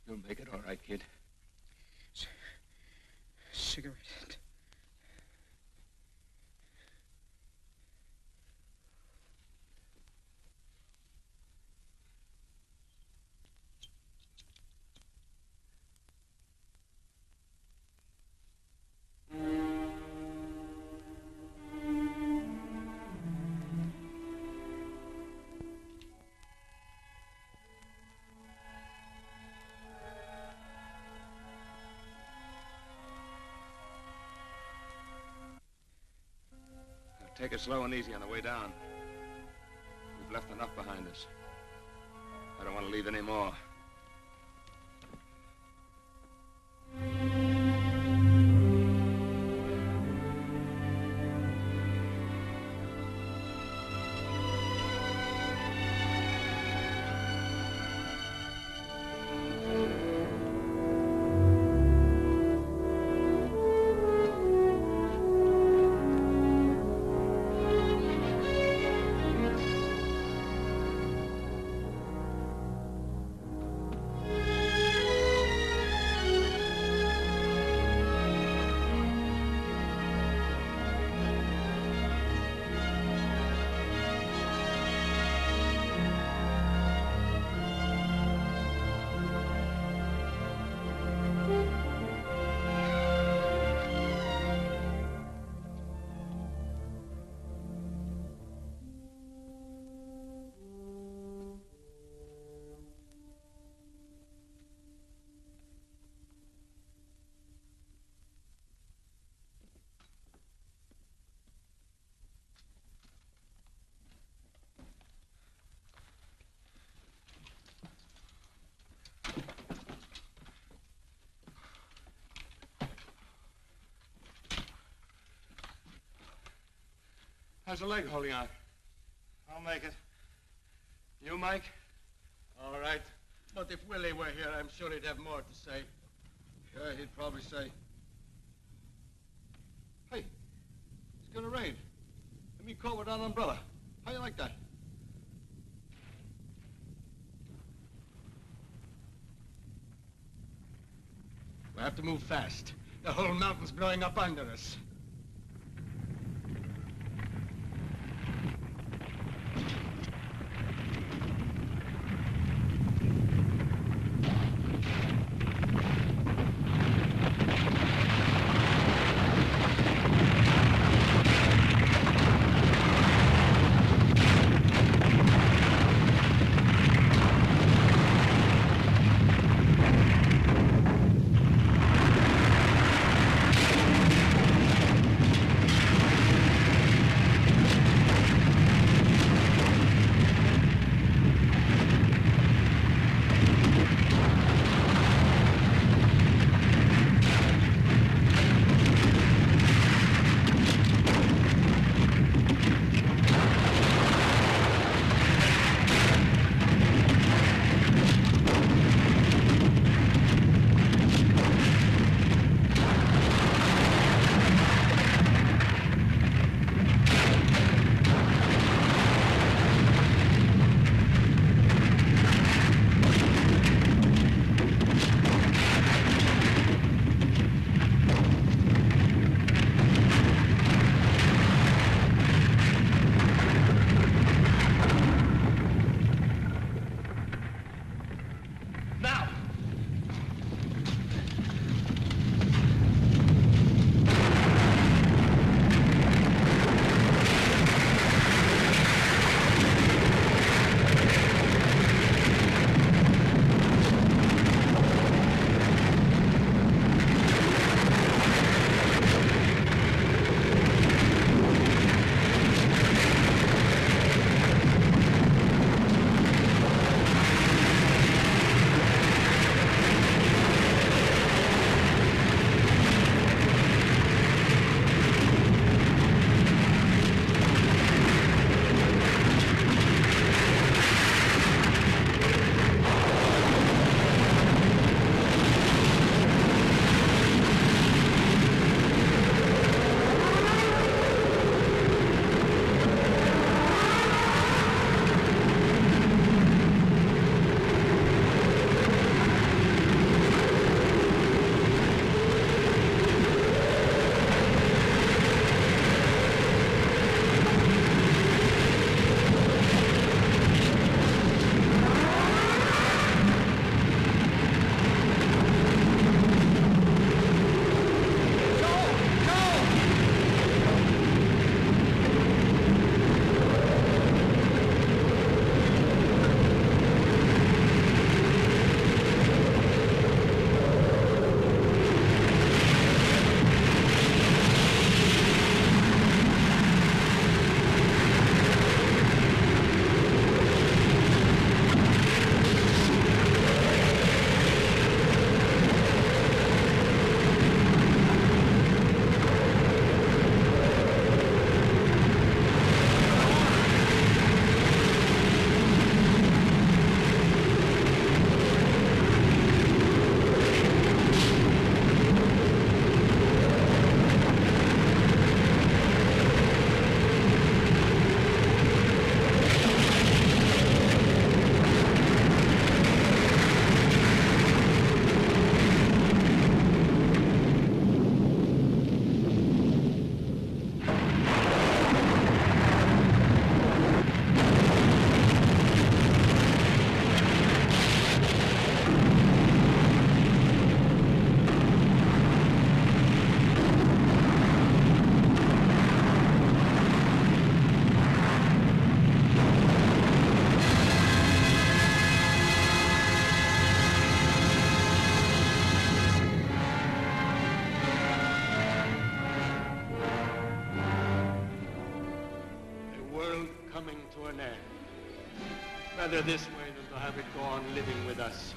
You'll make it all right, kid. Cigarette. Take it slow and easy on the way down. We've left enough behind us. I don't want to leave any more. How's the leg holding out? I'll make it. You, Mike? All right. But if Willie were here, I'm sure he'd have more to say. Yeah, he'd probably say. Hey, it's gonna rain. Let me call without an umbrella. How you like that? We have to move fast. The whole mountain's blowing up under us. to an end. Rather this way than to have it go on living with us.